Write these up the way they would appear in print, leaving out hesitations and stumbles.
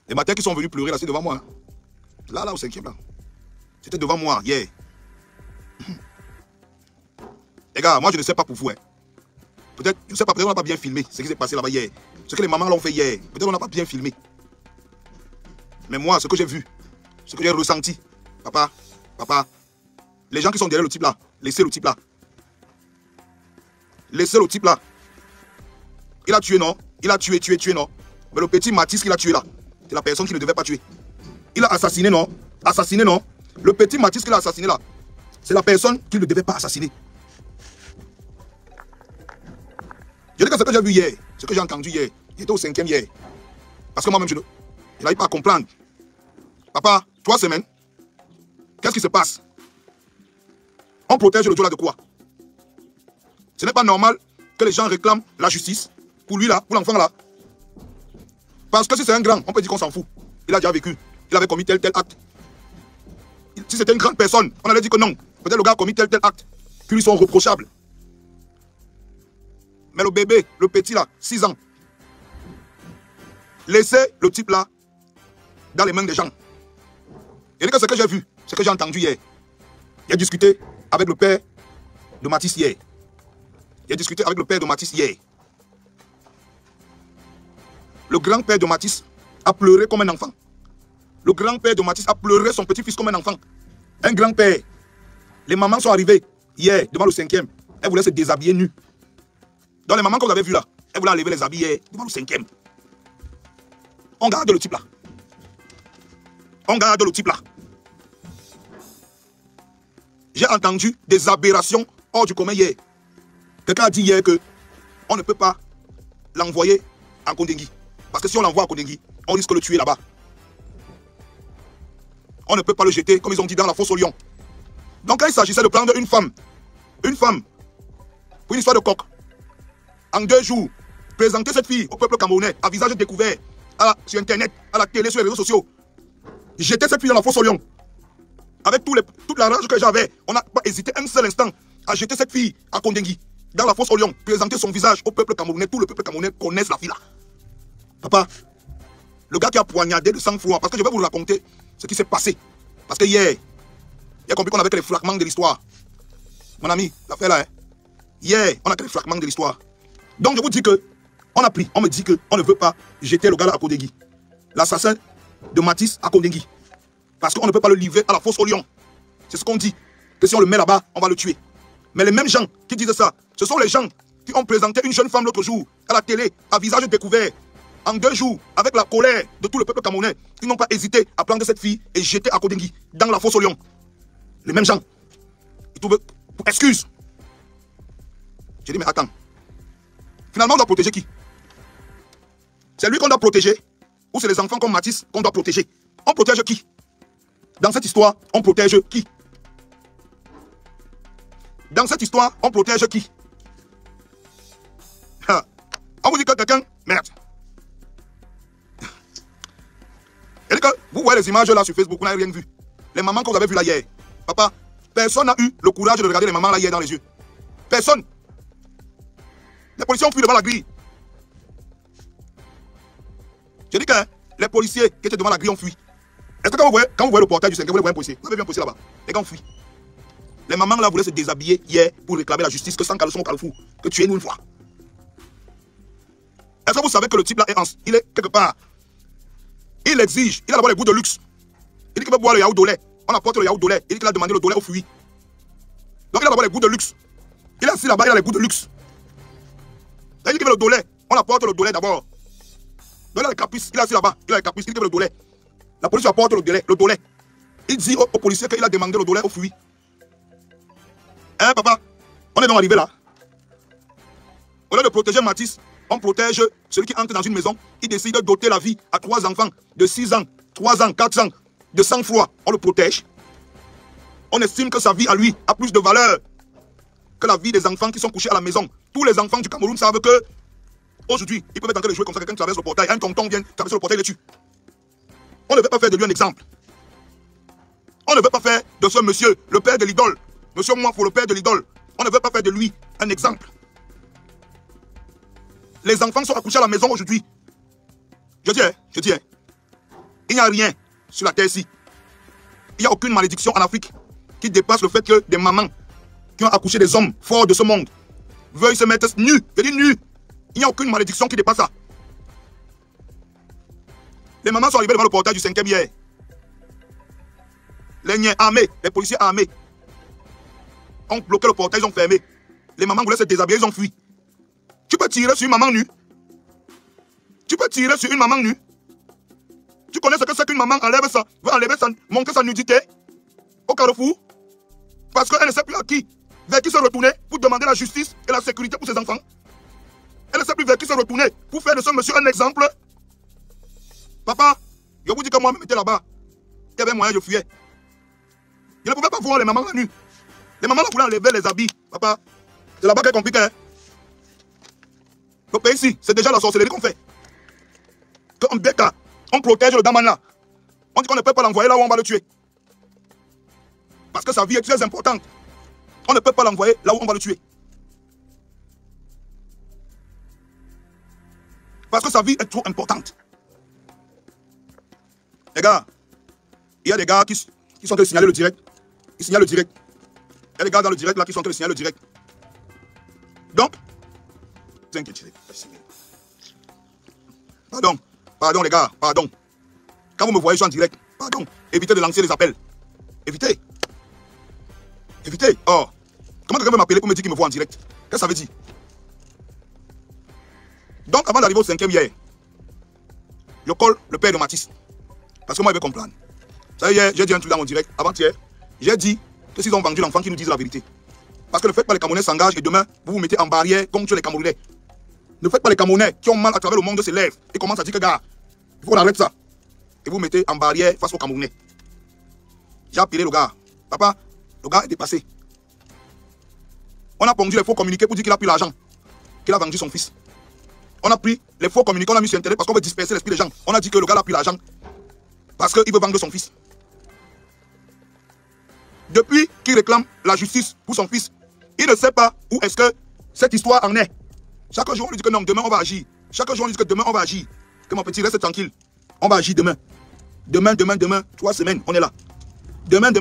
Les matins qui sont venus pleurer là, c'est devant moi. Hein. Là, au 5e là. C'était devant moi, hier. Les gars, moi je ne sais pas pour vous. Hein. Peut-être, je ne sais pas, peut-être on n'a pas bien filmé ce qui s'est passé là-bas hier. Ce que les mamans l'ont fait hier. Peut-être on n'a pas bien filmé. Mais moi, ce que j'ai vu, ce que j'ai ressenti, papa, les gens qui sont derrière le type là, laissez le type là. Laissez le type là. Il a tué, non? Il a tué, non? Mais le petit Mathis qu'il a tué là, c'est la personne qui ne devait pas tuer. Il a assassiné, non? Assassiné, non? Le petit Mathis qu'il a assassiné là, c'est la personne qui ne devait pas assassiner. Je dis que ce que j'ai vu hier, ce que j'ai entendu hier, j'étais au 5e hier. Parce que moi-même, je n'arrive pas à comprendre. Papa, 3 semaines, qu'est-ce qui se passe? On protège le Jola de quoi? Ce n'est pas normal que les gens réclament la justice pour lui là, pour l'enfant là. Parce que si c'est un grand, on peut dire qu'on s'en fout. Il a déjà vécu, il avait commis tel acte. Si c'était une grande personne, on allait dire que non. Peut-être le gars a commis tel acte qui lui sont reprochables. Mais le bébé, le petit là, 6 ans, laissez le type là dans les mains des gens. Et que ce que j'ai vu, ce que j'ai entendu hier, j'ai discuté avec le père de Mathis hier. J'ai discuté avec le père de Mathis hier. Le grand-père de Mathis a pleuré comme un enfant. Le grand-père de Mathis a pleuré son petit-fils comme un enfant. Un grand-père. Les mamans sont arrivées hier devant le 5e. Elles voulaient se déshabiller nues. Dans les mamans que vous avez vues là, elles voulaient enlever les habits hier devant le 5e. On garde le type là. On garde le type là. J'ai entendu des aberrations hors du commun hier. Quelqu'un a dit hier qu'on ne peut pas l'envoyer en Kondengui. Parce que si on l'envoie à Kondengui, on risque de le tuer là-bas. On ne peut pas le jeter, comme ils ont dit, dans la fosse au lion. Donc quand il s'agissait de prendre une femme, pour une histoire de coq, en 2 jours, présenter cette fille au peuple camerounais, à visage découvert, sur Internet, à la télé, sur les réseaux sociaux, jeter cette fille dans la fosse au lion. Avec toute la rage que j'avais, on n'a pas hésité un seul instant à jeter cette fille à Kondengui, dans la fosse au lion, présenter son visage au peuple camerounais. Tout le peuple camerounais connaisse la fille là. Papa, le gars qui a poignardé de sang-froid, parce que je vais vous raconter ce qui s'est passé. Parce que hier, il a compris qu'on avait que les fragments de l'histoire. Mon ami, l'affaire là, hein? Hier, on a que les fragments de l'histoire. Donc je vous dis que, on me dit qu'on ne veut pas jeter le gars là à Kondengui. L'assassin de Mathis à Kondengui. Parce qu'on ne peut pas le livrer à la fosse au lion. C'est ce qu'on dit. Que si on le met là-bas, on va le tuer. Mais les mêmes gens qui disent ça, ce sont les gens qui ont présenté une jeune femme l'autre jour à la télé, à visage découvert. En 2 jours, avec la colère de tout le peuple camerounais, ils n'ont pas hésité à prendre cette fille et jeter à Kondengui, dans la fosse au lion. Les mêmes gens. Ils trouvent pour excuse. J'ai dit, mais attends. Finalement, on doit protéger qui? C'est lui qu'on doit protéger? Ou c'est les enfants comme Mathis qu'on doit protéger? On protège qui? Dans cette histoire, on protège qui? Dans cette histoire, on protège qui? On vous dit que quelqu'un... Merde. Et que vous voyez les images là sur Facebook, vous n'avez rien vu. Les mamans que vous avez vues là hier. Papa, personne n'a eu le courage de regarder les mamans là hier dans les yeux. Personne. Les policiers ont fui devant la grille. Je dis que les policiers qui étaient devant la grille ont fui. Est-ce que quand vous voyez le portail du 5e, vous voyez un policier? Vous avez vu un policier là-bas? Les gars ont fui. Les mamans là voulaient se déshabiller hier pour réclamer la justice, que sans caleçon au Carrefour, que tuez-nous une fois. Est-ce que vous savez que le type là il est quelque part? Il exige, il a d'abord les goûts de luxe. Il dit qu'il veut boire le yaourt au lait. On apporte le yaourt au lait. Il dit qu'il a demandé le lait au fruit. Donc il a d'abord les goûts de luxe. Il est assis là-bas, il a les goûts de luxe. Là, il dit qu'il veut le lait. On apporte le lait d'abord. Donc il a les caprices, il est assis là-bas, il a les caprices, il dit qu'il veut le lait. La police apporte le lait. Il dit au policier qu'il a demandé le lait au fruit. Hein papa? On est donc arrivé là. Au lieu de protéger Mathis, on protège celui qui entre dans une maison, il décide de doter la vie à 3 enfants de 6 ans, 3 ans, 4 ans, de sang-froid. On le protège. On estime que sa vie à lui a plus de valeur que la vie des enfants qui sont couchés à la maison. Tous les enfants du Cameroun savent que aujourd'hui, ils peuvent être en train de jouer comme ça, quelqu'un traverse le portail, un tonton vient traverser le portail, il les tue. On ne veut pas faire de lui un exemple. On ne veut pas faire de ce monsieur, le père de l'idole. Monsieur Mouafo, le père de l'idole. On ne veut pas faire de lui un exemple. Les enfants sont accouchés à la maison aujourd'hui. Je dis, hein. Il n'y a rien sur la terre-ci. Il n'y a aucune malédiction en Afrique qui dépasse le fait que des mamans qui ont accouché des hommes forts de ce monde veuillent se mettre nus. Je dis nus. Il n'y a aucune malédiction qui dépasse ça. Les mamans sont arrivées devant le portail du 5e hier. Les niens armés, les policiers armés ont bloqué le portail, ils ont fermé. Les mamans voulaient se déshabiller, ils ont fui. Tu peux tirer sur une maman nue? Tu peux tirer sur une maman nue? Tu connais ce que c'est qu'une maman enlève ça, veut enlever ça, montrer sa nudité au carrefour? Parce qu'elle ne sait plus à qui, vers qui se retourner pour demander la justice et la sécurité pour ses enfants. Elle ne sait plus vers qui se retourner pour faire de ce monsieur un exemple. Papa, je vous dis que moi, je me mettais là-bas. Il y avait moyen, je fuyais. Je ne pouvais pas voir les mamans nues. Les mamans là voulaient enlever les habits. Papa, c'est là-bas qu'est compliqué. Hein? Le pays ici, c'est déjà la sorcellerie qu'on fait. Qu'on béca, on protège le daman là. On dit qu'on ne peut pas l'envoyer là où on va le tuer. Parce que sa vie est très importante. On ne peut pas l'envoyer là où on va le tuer. Parce que sa vie est trop importante. Les gars, il y a des gars qui sont en train de signaler le direct. Ils signalent le direct. Il y a des gars dans le direct là qui sont en train de signaler le direct. Donc, pardon les gars, pardon. Quand vous me voyez, je suis en direct. Pardon. Évitez de lancer les appels. Évitez. Évitez. Oh. Comment quelqu'un veut m'appeler pour me dire qu'il me voit en direct? Qu'est-ce que ça veut dire? Donc, avant d'arriver au 5e hier, je colle le père de Mathis. Parce que moi, il veut comprendre. Ça y est, j'ai dit un truc dans mon direct, avant-hier. J'ai dit que s'ils ont vendu l'enfant, qu'ils nous disent la vérité. Parce que ne faites pas les Camerounais s'engagent et demain, vous vous mettez en barrière contre les Camerounais. Ne faites pas les Camerounais qui ont mal à travers le monde se lèvent et commencent à dire que, gars, il faut arrêter ça. Et vous mettez en barrière face aux Camerounais. J'ai appelé le gars. Papa, le gars est dépassé. On a pondu les faux communiqués pour dire qu'il a pris l'argent, qu'il a vendu son fils. On a pris les faux communiqués, on a mis sur Internet parce qu'on veut disperser l'esprit des gens. On a dit que le gars a pris l'argent parce qu'il veut vendre son fils. Depuis qu'il réclame la justice pour son fils, il ne sait pas où est-ce que cette histoire en est. Chaque jour, on lui dit que non, demain on va agir. Chaque jour, on lui dit que demain on va agir. Que mon petit, reste tranquille. On va agir demain. Demain, 3 semaines, on est là. Demain,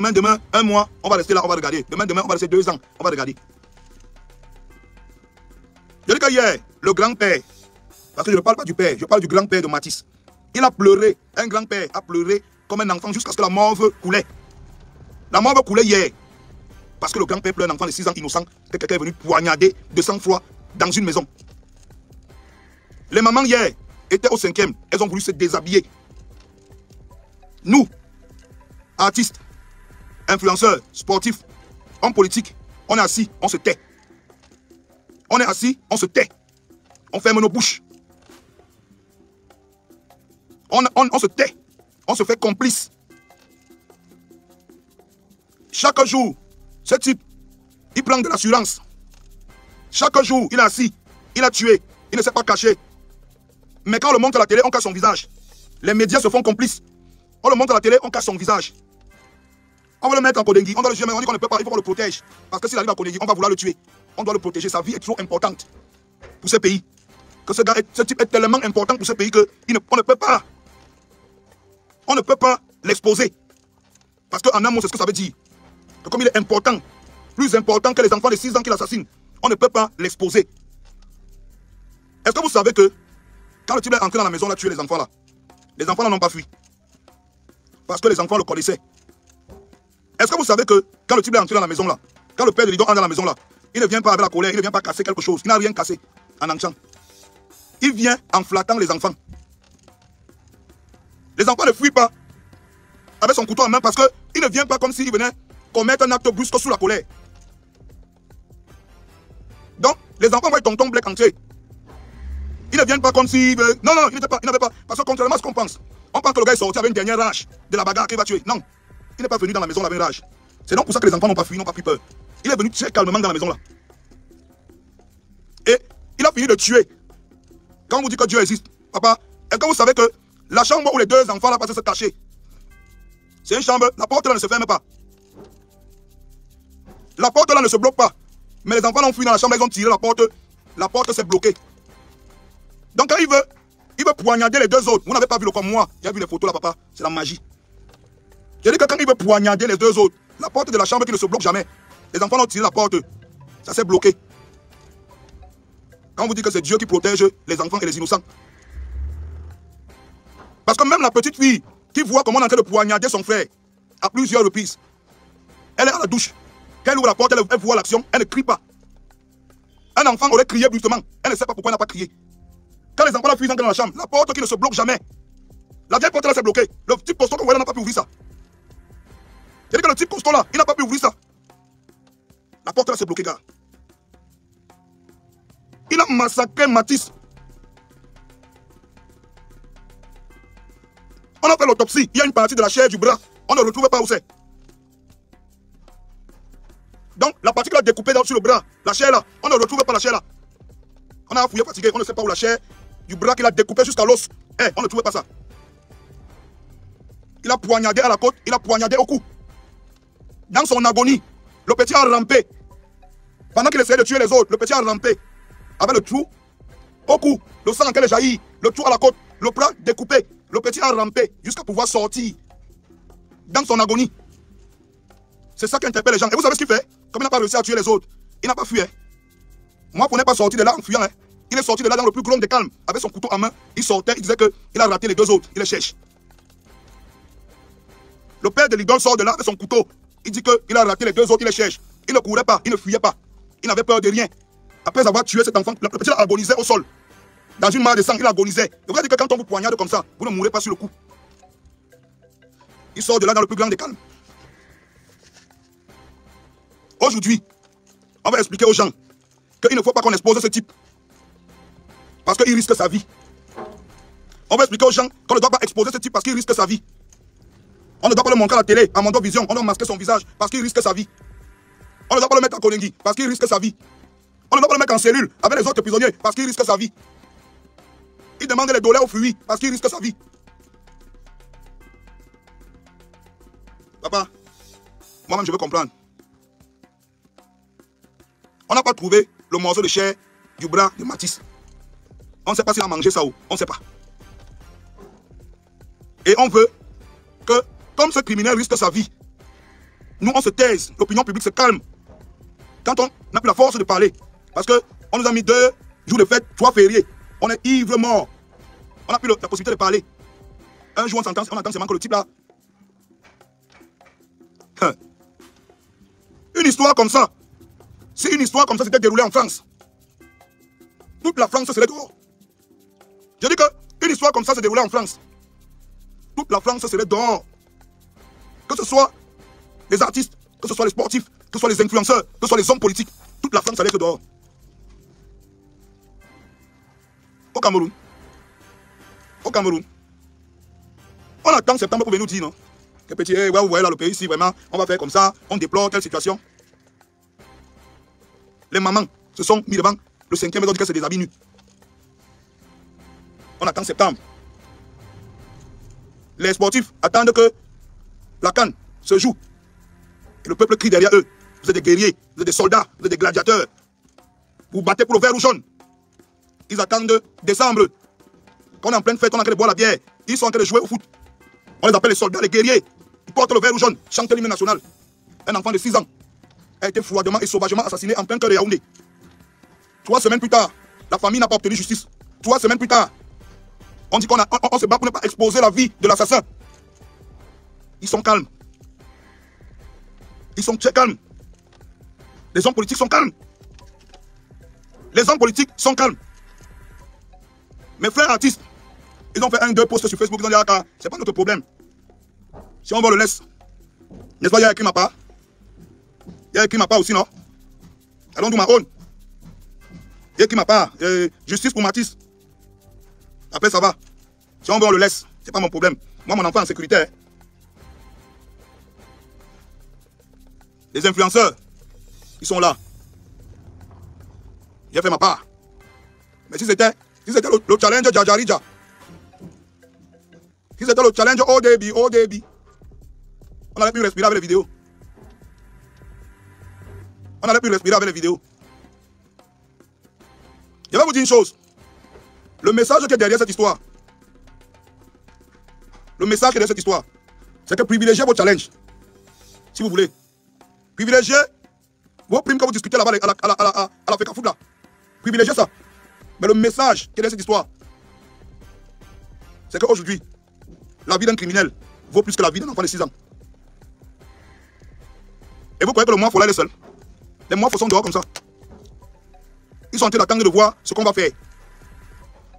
1 mois, on va rester là, on va regarder. Demain, on va rester 2 ans, on va regarder. Je dis que hier, le grand-père, parce que je ne parle pas du père, je parle du grand-père de Mathis. Il a pleuré, un grand-père a pleuré comme un enfant jusqu'à ce que la morve coulait. La morve coulait hier. Parce que le grand-père pleure un enfant de 6 ans innocent que quelqu'un est venu poignarder de sang-froid dans une maison. Les mamans hier étaient au 5e, elles ont voulu se déshabiller. Nous, artistes, influenceurs, sportifs, hommes politiques, on est assis, on se tait. On est assis, on se tait. On ferme nos bouches. On se tait. On se fait complice. Chaque jour, ce type, il prend de l'assurance. Chaque jour, il est assis. Il a tué. Il ne s'est pas caché. Mais quand on le montre à la télé, on cache son visage. Les médias se font complices. On le montre à la télé, on cache son visage. On va le mettre en Kodengui. On doit le tuer, mais on dit qu'on ne peut pas. Il faut qu'on le protège. Parce que s'il arrive à Kodengui, on va vouloir le tuer. On doit le protéger. Sa vie est trop importante pour ce pays. Que ce type est tellement important pour ce pays qu'on ne peut pas. On ne peut pas l'exposer. Parce qu'en un mot, c'est ce que ça veut dire. Que comme il est important, plus important que les enfants de 6 ans qu'il assassine, on ne peut pas l'exposer. Est-ce que vous savez que quand le type est entré dans la maison, là, tué les enfants là, les enfants là n'ont pas fui. Parce que les enfants le connaissaient. Est-ce que vous savez que quand le type est entré dans la maison là, quand le père de Lidon entre dans la maison là, il ne vient pas avec la colère, il ne vient pas casser quelque chose, il n'a rien cassé en entrant. Il vient en flattant les enfants. Les enfants ne fuient pas avec son couteau en main parce qu'il ne vient pas comme s'il venait commettre un acte brusque sous la colère. Donc, les enfants voient tonton Black entrer. Ils ne viennent pas comme s'il veut. Non, il n'avait pas. Parce que contrairement à ce qu'on pense, on pense que le gars est sorti avec une dernière rage de la bagarre qu'il va tuer. Non, il n'est pas venu dans la maison avec une rage. C'est donc pour ça que les enfants n'ont pas fui, n'ont pas pris peur. Il est venu très calmement dans la maison là. Et il a fini de tuer. Quand on vous dit que Dieu existe, papa, est-ce que vous savez que la chambre où les 2 enfants là passent se cacher, c'est une chambre, la porte là ne se ferme pas. La porte là ne se bloque pas. Mais les enfants l'ont fui dans la chambre, ils ont tiré la porte s'est bloquée. Donc quand il veut Il veut poignarder les deux autres. Vous n'avez pas vu le comme moi. J'ai vu les photos là, papa. C'est la magie. J'ai dit que quand il veut poignarder les deux autres, la porte de la chambre qui ne se bloque jamais. Les enfants ont tiré la porte. Ça s'est bloqué. Quand vous dites que c'est Dieu qui protège les enfants et les innocents. Parce que même la petite fille qui voit comment on est en train de poignarder son frère à plusieurs reprises, elle est à la douche. Quand elle ouvre la porte, elle voit l'action, elle ne crie pas. Un enfant aurait crié brusquement. Elle ne sait pas pourquoi elle n'a pas crié. Quand les enfants la fuient dans la chambre, la porte qui ne se bloque jamais. La vieille porte là s'est bloquée. Le type costaud qu'on voit là n'a pas pu ouvrir ça. J'ai dit que le type costaud là, il n'a pas pu ouvrir ça. La porte là s'est bloquée, gars. Il a massacré Matisse. On a fait l'autopsie. Il y a une partie de la chair du bras. On ne retrouve pas où c'est. Donc, la partie qu'il a découpée sur le bras, la chair là, on ne retrouve pas la chair là. On a fouillé fatigué, on ne sait pas où la chair du bras qu'il a découpé jusqu'à l'os. On ne trouvait pas ça. Il a poignardé à la côte, il a poignardé au cou. Dans son agonie, le petit a rampé. Pendant qu'il essayait de tuer les autres, le petit a rampé. Avec le trou au cou, le sang qu'elle jaillit, le trou à la côte, le bras découpé. Le petit a rampé jusqu'à pouvoir sortir dans son agonie. C'est ça qui interpelle les gens. Et vous savez ce qu'il fait? Comme il n'a pas réussi à tuer les autres, il n'a pas fui. Moi, pour ne pas sortir de là en fuyant, il est sorti de là dans le plus grand des calmes, avec son couteau en main. Il sortait, il disait qu'il a raté les deux autres. Il les cherche. Le père de l'idole sort de là avec son couteau. Il dit qu'il a raté les deux autres, il les cherche. Il ne courait pas, il ne fuyait pas. Il n'avait peur de rien. Après avoir tué cet enfant, le petit a agonisé au sol. Dans une mare de sang, il agonisait. Et vous avez dit que quand on vous poignarde comme ça, vous ne mourrez pas sur le coup. Il sort de là dans le plus grand des calmes. Aujourd'hui, on va expliquer aux gens qu'il ne faut pas qu'on expose ce type. Parce qu'il risque sa vie. On va expliquer aux gens qu'on ne doit pas exposer ce type parce qu'il risque sa vie. On ne doit pas le montrer à la télé, à Mondovision. On doit masquer son visage parce qu'il risque sa vie. On ne doit pas le mettre à Konengi parce qu'il risque sa vie. On ne doit pas le mettre en cellule avec les autres prisonniers parce qu'il risque sa vie. Il demande les dollars aux fruits parce qu'il risque sa vie. Papa, moi-même je veux comprendre. On n'a pas trouvé le morceau de chair du bras de Matisse. On ne sait pas s'il a mangé ça ou on ne sait pas. Et on veut que, comme ce criminel risque sa vie, nous on se taise, l'opinion publique se calme. Quand on n'a plus la force de parler, parce qu'on nous a mis 2 jours de fête, 3 fériés, on est ivre mort. On n'a plus la possibilité de parler. Un jour on s'entend, on attend seulement que le type là. Une histoire comme ça, si une histoire comme ça s'était déroulée en France, toute la France serait dehors. Je dis qu'une histoire comme ça se déroulait en France, toute la France serait dehors. Que ce soit les artistes, que ce soit les sportifs, que ce soit les influenceurs, que ce soit les hommes politiques, toute la France allait être dehors. Au Cameroun, on attend septembre pour venir nous dire, non? Que petit, ouais, vous voyez là le pays ici, vraiment, on va faire comme ça, on déplore telle situation. Les mamans se sont mis devant le 5e maison qu'elle se déshabille nu. On attend septembre. Les sportifs attendent que la CAN se joue. Et le peuple crie derrière eux. Vous êtes des guerriers, vous êtes des soldats, vous êtes des gladiateurs. Vous battez pour le vert ou jaune. Ils attendent décembre. Quand on est en pleine fête, on est en train de boire la bière. Ils sont en train de jouer au foot. On les appelle les soldats, les guerriers. Ils portent le vert ou jaune, chantent l'hymne national. Un enfant de 6 ans a été froidement et sauvagement assassiné en plein cœur de Yaoundé. 3 semaines plus tard, la famille n'a pas obtenu justice. 3 semaines plus tard, on dit qu'on se bat pour ne pas exposer la vie de l'assassin. Ils sont calmes. Ils sont très calmes. Les hommes politiques sont calmes. Les hommes politiques sont calmes. Mes frères artistes, ils ont fait 1-2 posts sur Facebook, ils ont dit ah, c'est pas notre problème. Si on va le laisse. N'est-ce pas, il y a écrit ma part. Il y a écrit ma part aussi, non? Allons do ma own. Il y a écrit ma part. Justice pour Matisse. Après, ça va. Si on veut, on le laisse. C'est pas mon problème. Moi, mon enfant est en sécurité. Hein. Les influenceurs, ils sont là. J'ai fait ma part. Mais si c'était le challenge Jajarija, si c'était le challenge ODB, on n'allait plus respirer avec les vidéos. Je vais vous dire une chose. Le message qui est derrière cette histoire, le message qui est derrière cette histoire, c'est que privilégiez vos challenges, si vous voulez. Privilégiez vos primes que vous discutez là-bas à la FECAFOOT là. Privilégiez ça. Mais le message qui est derrière cette histoire, c'est qu'aujourd'hui, la vie d'un criminel vaut plus que la vie d'un enfant de 6 ans. Et vous croyez que le Moifo là, il est seul? Les Moifos sont dehors comme ça. Ils sont en train d'attendre de voir ce qu'on va faire.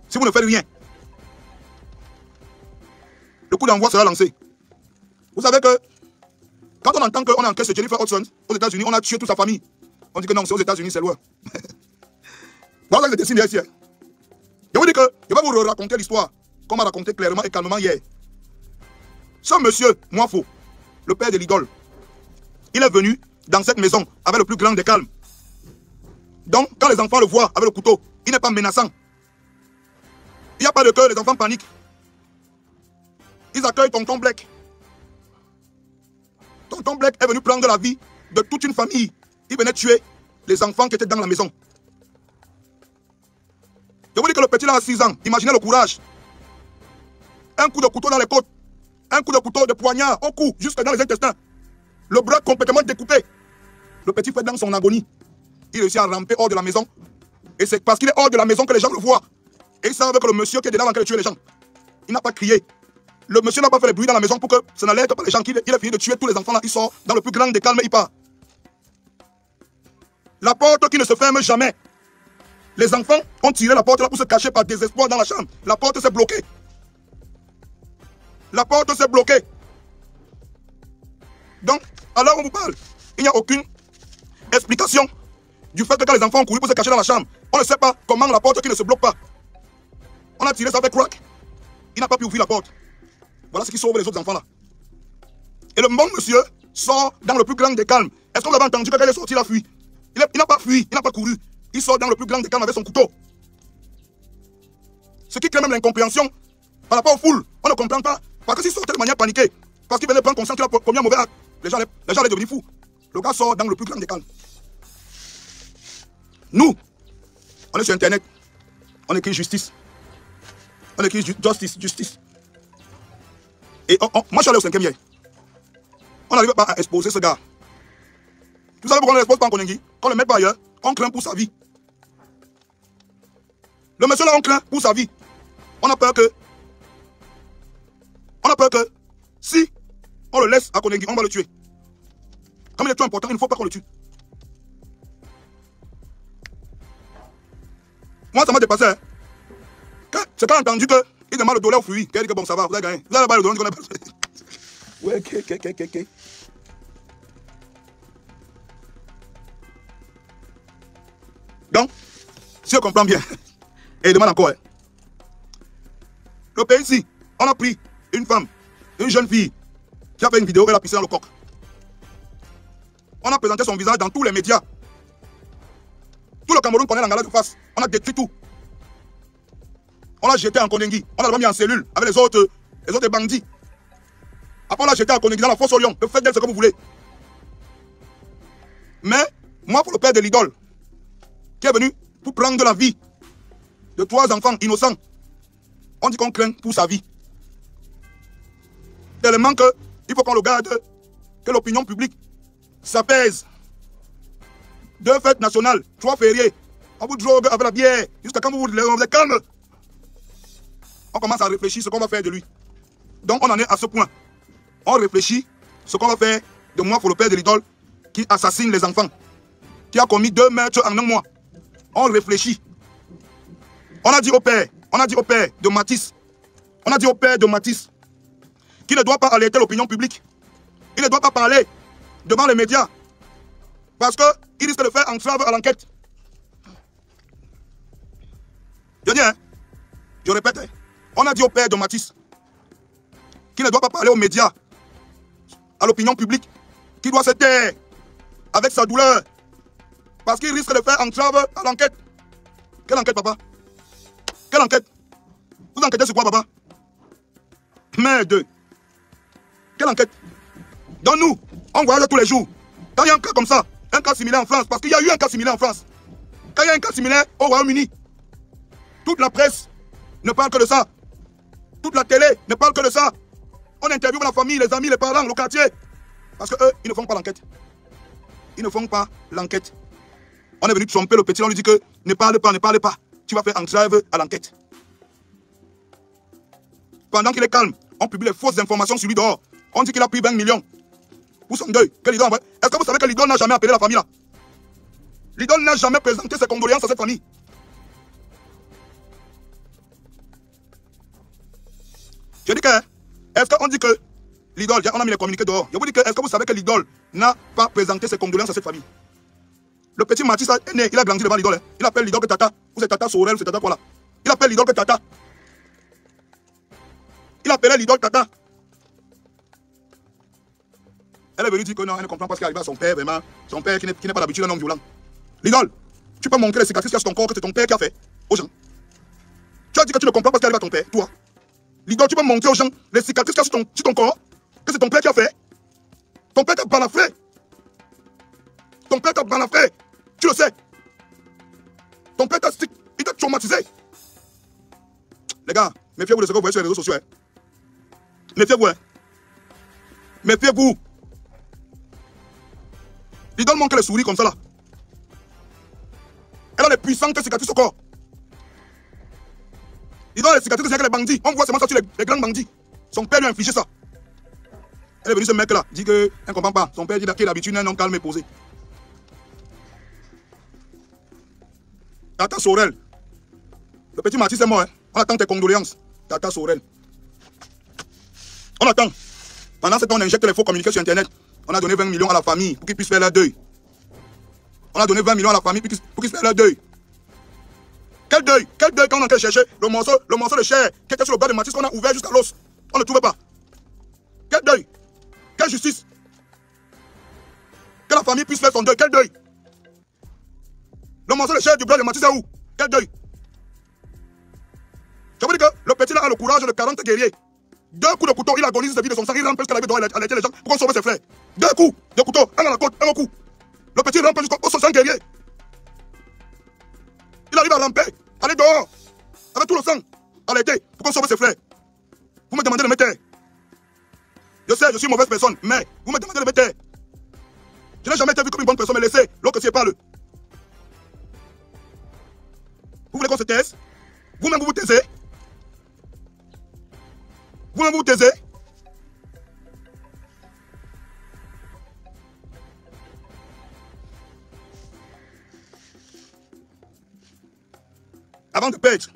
Si vous ne faites rien, le coup d'envoi sera lancé. Vous savez que quand on entend qu'on encaisse Jennifer Hudson aux États-Unis, on a tué toute sa famille. On dit que non, c'est aux États-Unis, c'est loin. Voilà le dessin ici. Je vous dis que je vais vous raconter l'histoire, comme on a raconté clairement et calmement hier. Ce monsieur, Moifo, le père de l'idole, il est venu dans cette maison avec le plus grand des calmes. Donc, quand les enfants le voient avec le couteau, il n'est pas menaçant. Il n'y a pas de cœur, les enfants paniquent. Ils accueillent Tonton Black. Tonton Black est venu prendre la vie de toute une famille. Il venait tuer les enfants qui étaient dans la maison. Je vous dis que le petit là a 6 ans. Imaginez le courage. Un coup de couteau dans les côtes. Un coup de couteau de poignard au cou, jusque dans les intestins. Le bras complètement découpé. Le petit fait dans son agonie. Il réussit à ramper hors de la maison. Et c'est parce qu'il est hors de la maison que les gens le voient. Et ils savent que le monsieur qui est dedans en train de tuer les gens, il n'a pas crié. Le monsieur n'a pas fait le bruit dans la maison pour que ça n'alerte pas les gens. Il a fini de tuer tous les enfants là. Il sort dans le plus grand des calmes et il part. La porte qui ne se ferme jamais. Les enfants ont tiré la porte là pour se cacher par désespoir dans la chambre. La porte s'est bloquée. La porte s'est bloquée. Donc, alors on vous parle, il n'y a aucune explication du fait que quand les enfants ont couru pour se cacher dans la chambre, on ne sait pas comment la porte qui ne se bloque pas. On a tiré ça avec crack. Il n'a pas pu ouvrir la porte. Voilà ce qui sauve les autres enfants là. Et le bon monsieur sort dans le plus grand des calmes. Est-ce que vous avez entendu que quand il est sorti, il a fui? Il n'a pas fui, il n'a pas couru. Il sort dans le plus grand des calmes avec son couteau. Ce qui crée même l'incompréhension par rapport aux foules. On ne comprend pas. Parce que s'il sortait de manière paniquée, parce qu'il venait prendre conscience qu'il a commis un mauvais acte, les gens allaient devenir fous. Le gars sort dans le plus grand des calmes. Nous, on est sur Internet. On écrit justice. On écrit justice. Et moi, je suis allé au 5e hier. On n'arrive pas à exposer ce gars. Vous savez pourquoi on ne l'expose pas en Koningui? Qu'on ne le met pas ailleurs, on craint pour sa vie. Le monsieur là, on craint pour sa vie. On a peur que si on le laisse à Koningui, on va le tuer. Comme il est trop important, il ne faut pas qu'on le tue. Moi, ça m'a dépassé. Hein. C'est quand j'ai entendu qu'il demande le dollar au fruit. Qu'il dit que bon, ça va, vous avez gagné. Vous avez pas le dollar, on a pas. Ouais, ok. Donc, si on comprend bien, et il demande encore. Hein. Le pays ici, on a pris une femme, une jeune fille, qui a fait une vidéo, elle a pissé dans le coq. On a présenté son visage dans tous les médias. Tout le Cameroun connaît l'Angala de face. On a détruit tout. On l'a jeté en Koningui. On l'a mis en cellule avec les autres bandits. Après, on l'a jeté en Koningui dans la fosse au lion. Faites d'elle ce que vous voulez. Mais, moi, pour le père de l'idole, qui est venu pour prendre la vie de 3 enfants innocents, on dit qu'on craint pour sa vie. Tellement qu'il faut qu'on le garde, que l'opinion publique s'apaise. 2 fêtes nationales, 3 fériés. On vous drogue avec la bière, jusqu'à quand vous êtes calme. On commence à réfléchir ce qu'on va faire de lui. Donc on en est à ce point. On réfléchit ce qu'on va faire de moi pour le père de l'idole qui assassine les enfants, qui a commis 2 meurtres en 1 mois. On réfléchit. On a dit au père de Matisse, qu'il ne doit pas alerter l'opinion publique. Il ne doit pas parler devant les médias. Parce qu'il risque de faire entrave à l'enquête. Je dis, hein, je répète, hein, on a dit au père de Matisse qu'il ne doit pas parler aux médias, à l'opinion publique, qu'il doit se taire avec sa douleur. Parce qu'il risque de faire entrave à l'enquête. Quelle enquête, papa? Quelle enquête? Vous enquêtez sur quoi, papa? Merde. Quelle enquête? Donc nous, on voyage tous les jours. Quand il y a un cas comme ça, un cas similaire en France, parce qu'il y a eu un cas similaire en France. Quand il y a un cas similaire au Royaume-Uni, toute la presse ne parle que de ça. Toute la télé ne parle que de ça. On interviewe la famille, les amis, les parents, le quartier. Parce qu'eux, ils ne font pas l'enquête. Ils ne font pas l'enquête. On est venu tromper le petit, on lui dit que ne parle pas, ne parle pas. Tu vas faire entrave à l'enquête. Pendant qu'il est calme, on publie les fausses informations sur lui dehors. On dit qu'il a pris 20 millions. Pour son deuil. Est-ce que vous savez que l'idole n'a jamais appelé la famille là? L'idole n'a jamais présenté ses condoléances à cette famille. Je dis que, est-ce qu'on dit que l'idole, on a mis les communiqués dehors. Je vous dis que, est-ce que vous savez que l'idole n'a pas présenté ses condoléances à cette famille? Le petit Mathis est né, il a grandi devant l'idole. Il appelle l'idole que Tata. Ou c'est Tata Sorel, ou c'est Tata quoi là? Il appelle l'idole que Tata. Il appelait l'idole Tata. Elle est venue dire que non, elle ne comprend pas ce qui arrive à son père, vraiment. Son père qui n'est pas d'habitude un homme violent. L'idole, tu peux montrer les cicatrices qu'il y a sur ton corps que c'est ton père qui a fait aux gens. Tu as dit que tu ne comprends pas ce qui arrive à ton père, toi. L'idole, tu peux montrer aux gens les cicatrices qu'il y a sur ton corps que c'est ton père qui a fait. Ton père t'a balafré. Ton père t'a balafré. Tu le sais. Ton père t'a traumatisé. Les gars, méfiez-vous de ce que vous voyez sur les réseaux sociaux. Hein. Méfiez-vous. Hein. Méfiez-vous. L'idole montre les souris comme ça là. Elle a les puissantes cicatrices au corps. L'idole a les cicatrices avec les bandits. On voit seulement ça sur les grands bandits. Son père lui a infligé ça. Elle est venue ce mec là, dit qu'elle ne comprend pas. Son père dit qu'il a l'habitude d'un homme calme et posé. Tata Sorel. Le petit Mathis est mort. Hein. On attend tes condoléances. Tata Sorel. On attend. Pendant ce temps, on injecte les faux communiqués sur Internet. On a donné 20 millions à la famille pour qu'ils puissent faire leur deuil. On a donné 20 millions à la famille pour qu'ils puissent faire leur deuil. Quel deuil? Quel deuil quand on a été chercher le morceau de chair qui était sur le bras de Mathis qu'on a ouvert jusqu'à l'os? On ne trouvait pas. Quel deuil? Quelle justice? Que la famille puisse faire son deuil. Quel deuil? Le morceau de chair du bras de Mathis est où? Quel deuil? Je vous dis que le petit là a le courage de 40 guerriers. 2 coups de couteau, il agonise sa vie de son sang, il rentre jusqu'à la vie dehors, il a été les gens pour qu'on sauve ses frères. 2 coups de couteau, un à la côte, un au cou. Le petit rampe jusqu'au sang guerrier. Il arrive à ramper, aller dehors, avec tout le sang, à l'été, pour qu'on sauve ses frères. Vous me demandez de me taire. Je sais, je suis une mauvaise personne, mais vous me demandez de me taire. Je n'ai jamais été vu comme une bonne personne, mais laissez l'autre qui parle. Vous voulez qu'on se taise? Vous-même vous vous taisez? Vous-même vous taisez? Avant de perdre,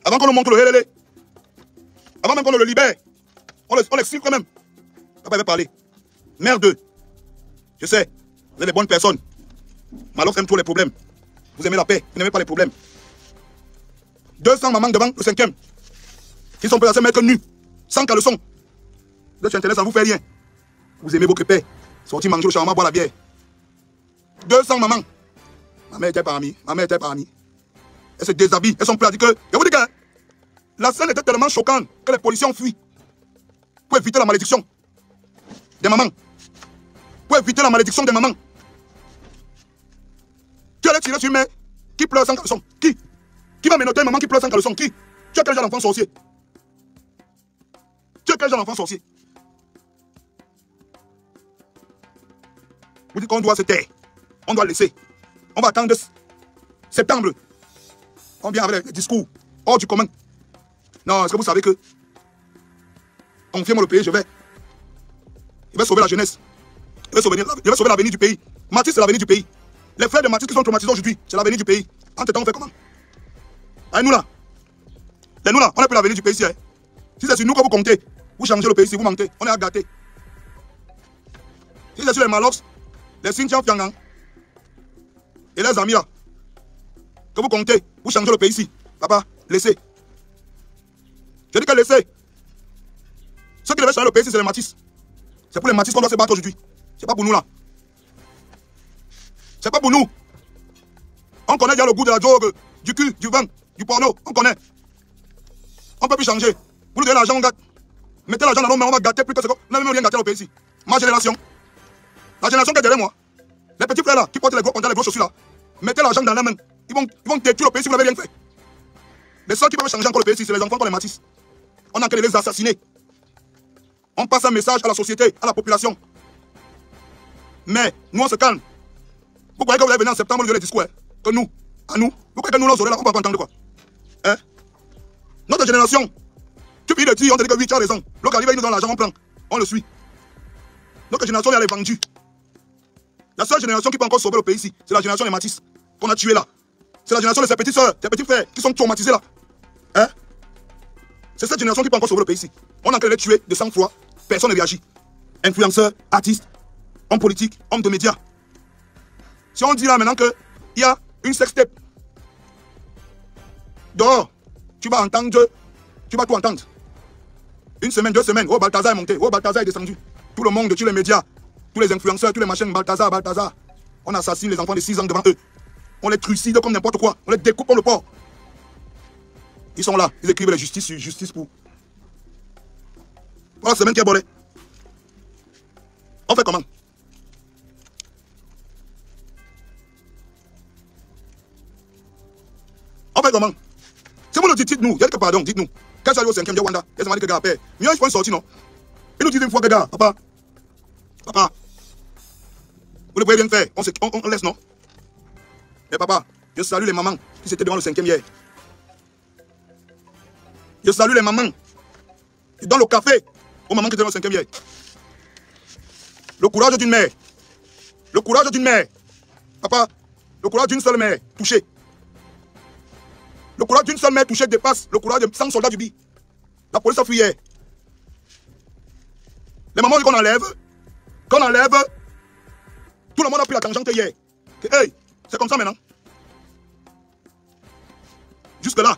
avant qu'on nous montre le hélélé, avant même qu'on le libère, on l'exclut quand même. Papa va parler. Merde. Je sais, vous êtes des bonnes personnes. Malox aime trop les problèmes. Vous aimez la paix, vous n'aimez pas les problèmes. 200 mamans devant le 5e. Qui sont prêts à se mettre nus, sans caleçon. Vous êtes sur Internet, ça ne vous fait rien. Vous aimez votre paix. Sortir manger le shawarma, boire la bière. 200 mamans. Ma mère était parmi. Ma mère était parmi. Elles se déshabillent. Elles sont prêtes à dire que. Je vous dis que la scène était tellement choquante que les policiers ont fui. Pour éviter la malédiction des mamans. Pour éviter la malédiction des mamans. Qui allait tirer sur une mère qui pleure sans caleçon? Qui va menotter une maman qui pleure sans caleçon? Qui? Tu as quel genre d'enfant sorcier? Tu es quel genre d'enfant sorcier? Vous dites qu'on doit se taire. On doit laisser. On va attendre septembre. On vient avec des discours hors du commun. Non, est-ce que vous savez que confiez-moi le pays, je vais sauver la jeunesse. Je vais sauver l'avenir du pays. Mathis, c'est l'avenir du pays. Les frères de Mathis qui sont traumatisés aujourd'hui, c'est l'avenir du pays. Entre temps, on fait comment? Allez, nous là. Les nous là, on n'est plus l'avenir du pays ici. Hein. Si c'est sur nous que vous comptez, vous changez le pays ici, vous mentez. On est à gâter. Si c'est sur les Malox, les Sintian Fiangang et les amis là, que vous comptez, vous changez le pays ici. Papa, laissez. Je dis que laissez. Ceux qui devaient changer le pays ici, c'est les Mathis. C'est pour les Mathis qu'on doit se battre aujourd'hui. C'est pas pour nous là. C'est pas pour nous. On connaît déjà le goût de la drogue, du cul, du vin, du porno. On connaît. On ne peut plus changer. Vous nous donnez l'argent, on gâte. Mettez l'argent dans nos mains, on va gâter plus que ce qu'on n'a même rien gâté au pays ici. Ma génération. La génération qui est derrière moi. Les petits frères là, qui portent les gros chaussures là. Mettez l'argent dans la main. Ils vont détruire le pays si vous n'avez rien fait. Les seuls qui peuvent changer encore le pays, c'est les enfants comme les Matisse. On a qu'à les assassiner. On passe un message à la société, à la population. Mais nous, on se calme. Vous croyez que vous allez venir en septembre, vous avez des discours, hein? Que nous, à nous. Vous croyez que nous, là, on va pas entendre quoi? Hein? Notre génération, tu peux le dire, on te dit que oui, tu as raison. L'autre arrive, il nous donne l'argent, on prend. On le suit. Notre génération, elle est vendue. La seule génération qui peut encore sauver le pays ici, c'est la génération des Matisse, qu'on a tué là. C'est la génération de ses petites soeurs, ses petits frères, qui sont traumatisés là. Hein? C'est cette génération qui peut encore sauver le pays ici. On a qu'à les tuer de sang-froid, personne ne réagit. Influenceurs, artistes, hommes politiques, hommes de médias. Si on dit là maintenant qu'il y a une sextape, dehors, tu vas entendre, tu vas tout entendre. Une semaine, 2 semaines, oh Balthazar est monté, oh Balthazar est descendu. Tout le monde, tous les médias, tous les influenceurs, tous les machins, Balthazar, Balthazar. On assassine les enfants de 6 ans devant eux. On les trucide comme n'importe quoi. On les découpe comme le porc. Ils sont là, ils écrivent la justice sur justice pour. Voilà la semaine qui est bolée. On fait comment? On fait comment? Si vous le dites, dites-nous. Il y a que pardon, dites-nous. Quand je suis allé au 5e de Wanda, il y a dit que gars, père. Mieux, il faut une sortie, non? Il nous dit une fois que gars, papa. Papa. Vous ne pouvez rien faire. On laisse, non? Mais papa, je salue les mamans qui étaient devant le 5e hier. Je salue les mamans qui donnent le café aux mamans qui étaient devant le 5e hier. Le courage d'une mère. Le courage d'une mère. Papa, le courage d'une seule mère touchée. Le courage d'une seule mère touchée dépasse le courage de 100 soldats du BI. La police a fui hier. Les mamans qu'on enlève, tout le monde a pris la tangente hier. Hey, c'est comme ça maintenant. Jusque là,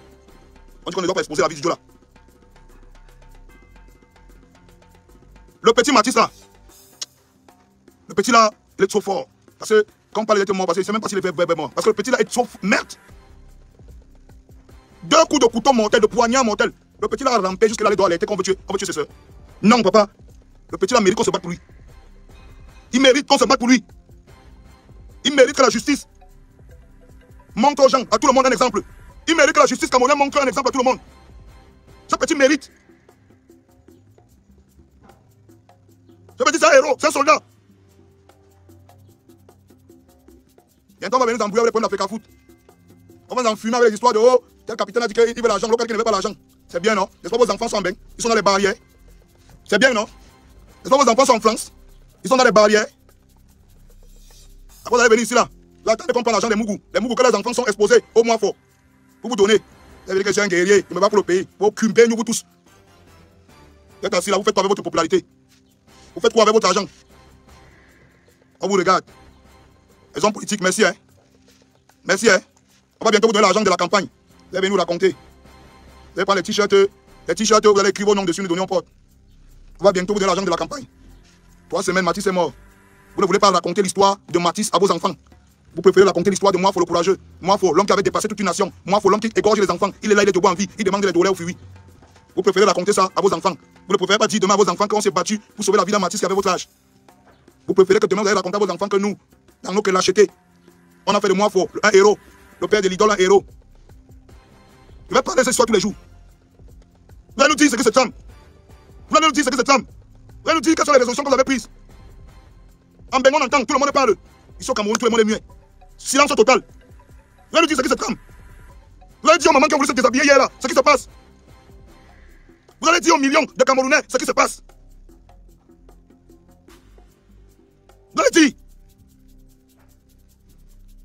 on dit qu'on ne doit pas exposer la vie du Dieu là. Le petit Matisse là, le petit là, il est trop fort. Parce que, quand on parle, il était mort, parce qu'il ne sait même pas s'il est mort. Parce que le petit là est trop merde. 2 coups de couteau mortel, de poignard mortel. Le petit là a rampé jusqu'à là, il doit alerter qu'on veut tuer ses soeurs. Non, papa. Le petit là mérite qu'on se batte pour lui. Il mérite qu'on se batte pour lui. Il mérite que la justice montre aux gens, à tout le monde un exemple. Il mérite que la justice camerounaise montre un exemple à tout le monde. Ce petit mérite. Ce petit, c'est un héros, c'est un soldat. Bientôt, on va venir nous embrouiller avec les problèmes d'Africa Foot. On va nous enfumer avec les histoires de oh, tel capitaine a dit qu'il veut l'argent, l'autre qui ne veut pas l'argent. C'est bien, non? N'est-ce pas vos enfants sont bien? Ils sont dans les barrières. C'est bien, non? N'est-ce pas vos enfants sont en France? Ils sont dans les barrières. Après, vous allez venir ici, là. Là, attendez qu'on prend l'argent des Mougou. Les Mougou, que les enfants sont exposés au moins fort. Pour vous donner. Vous allez dire que je suis un guerrier. Je me bats pour le pays. Vous cumpez, nous, vous tous. Vous êtes assis là, vous faites quoi avec votre popularité? Vous faites quoi avec votre argent? On vous regarde. Les hommes politiques, merci, hein. Merci, hein. On va bientôt vous donner l'argent de la campagne. Vous allez venir nous raconter. Vous allez prendre les t-shirts, vous allez écrire vos noms dessus, nous donner en porte. On va bientôt vous donner l'argent de la campagne. 3 semaines, Matisse est mort. Vous ne voulez pas raconter l'histoire de Matisse à vos enfants. Vous préférez raconter l'histoire de Moafo le courageux. Moafo, l'homme qui avait dépassé toute une nation. Moafo, l'homme qui égorge les enfants. Il est là, il est debout en vie. Il demande les douleurs au fuit. Vous préférez raconter ça à vos enfants. Vous ne préférez pas dire demain à vos enfants qu'on s'est battu pour sauver la vie d'un Matisse qui avait votre âge. Vous préférez que demain vous allez raconter à vos enfants que nous, dans nos lâchetés, on a fait de Moafo un héros. Le père de l'idole, un héros. Je vais parler de cette histoire tous les jours. Vous allez nous dire ce que cette femme. Vous allez nous dire ce que cette femme. Vous allez nous dire quelles sont les résolutions que vous avez prises. En Bengon, on entend, tout le monde parle. Ici au Cameroun, tout le monde est muet. Silence total. Vous allez nous dire ce que cette femme. Vous allez dire aux mamans qui ont voulu se déshabiller hier là, ce qui se passe. Vous allez dire aux millions de Camerounais ce qui se passe. Vous allez dire.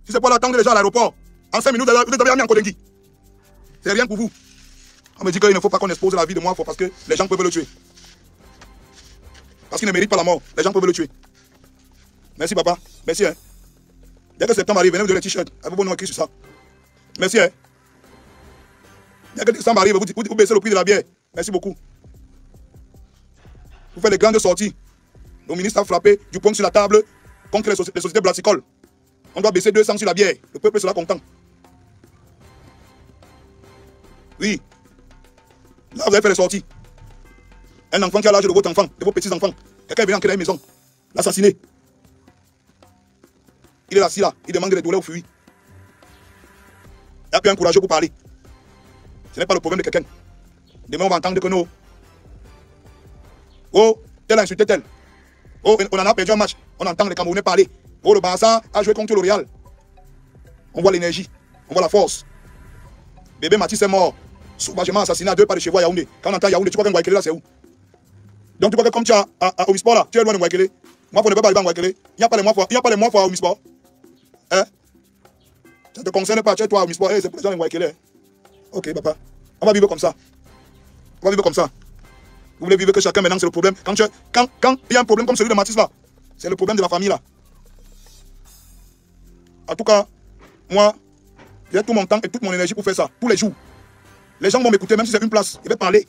Si c'est pour l'attendre déjà à l'aéroport, en 5 minutes, vous avez mis en Kodengui. C'est rien pour vous. On me dit qu'il ne faut pas qu'on expose la vie de moi parce que les gens peuvent le tuer. Parce qu'il ne mérite pas la mort. Les gens peuvent le tuer. Merci papa. Merci. Hein. Dès que septembre arrive, venez vous donner les t-shirts. Avez vos noms écrits sur ça. Merci. Hein. Dès que décembre arrive, vous baissez le prix de la bière. Merci beaucoup. Vous faites des grandes sorties. Le ministre a frappé du poing sur la table contre les sociétés brassicoles. On doit baisser 200 sur la bière. Le peuple sera content. Oui. Là, vous avez fait les sorties. Un enfant qui a l'âge de votre enfant, de vos petits-enfants. Quelqu'un est venu entrer dans une maison. L'assassiner. Il est assis là. Il demande des douleurs au fuit. Il n'y a plus un courageux pour parler. Ce n'est pas le problème de quelqu'un. Demain, on va entendre que non. Oh, tel a insulté tel. Oh, on en a perdu un match. On entend les Camerounais parler. Oh, le Barça a joué contre le Real. On voit l'énergie. On voit la force. Bébé Matisse est mort. Sauvagement assassiné à 2 pas de chez vous à Yaoundé. Quand on entend Yaoundé, tu crois qu'un Guaykele là, c'est où? Donc tu crois que comme tu as à Omisport là, tu es loin de Guaykele. Moi, pour ne pas aller à Guaykele, il n'y a pas les mois pour à Omisport. Hein? Ça ne te concerne pas, tu es toi à Omisport. C'est pour les gens de Guaykele. Ok, papa. On va vivre comme ça. On va vivre comme ça. Vous voulez vivre que chacun maintenant, c'est le problème. Quand il y a un problème comme celui de Matisse là, c'est le problème de la famille là. En tout cas, moi, j'ai tout mon temps et toute mon énergie pour faire ça, tous les jours. Les gens vont m'écouter, même si c'est une place, je vais parler.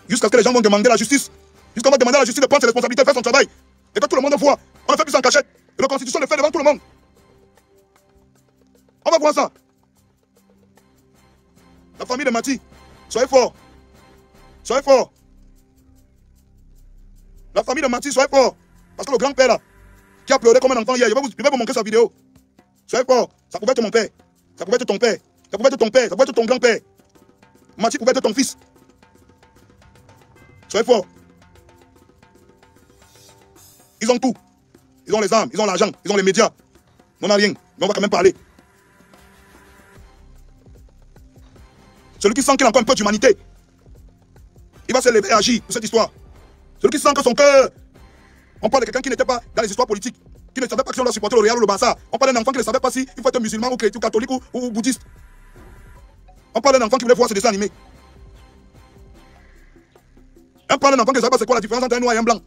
Jusqu'à ce que les gens vont demander à la justice. Jusqu'à ce qu'on va demander à la justice de prendre ses responsabilités, de faire son travail. Et que tout le monde voit. On ne fait plus ça en cachette. Et la Constitution le fait devant tout le monde. On va voir ça. La famille de Mati, soyez forts. Soyez forts. La famille de Mati, soyez forts. Parce que le grand-père là, qui a pleuré comme un enfant hier, je vais vous montrer sa vidéo. Soyez forts. Ça pouvait être mon père. Ça pouvait être ton père. Ça pouvait être ton père. Ça pouvait être ton grand-père. Mati pouvait être ton fils. Soyez forts. Ils ont tout. Ils ont les armes, ils ont l'argent, ils ont les médias. On n'a rien, mais on va quand même parler. Celui qui sent qu'il a encore un peu d'humanité, il va se lever et agir pour cette histoire. Celui qui sent que son cœur... On parle de quelqu'un qui n'était pas dans les histoires politiques, qui ne savait pas si on doit supporter le Real ou le Barça. On parle d'un enfant qui ne savait pas si il faut être musulman ou chrétien, ou catholique ou bouddhiste. On parle d'un enfant qui voulait voir ses dessins animés. On parle d'un enfant qui ne savait pas c'est quoi la différence entre un noir et un blanc.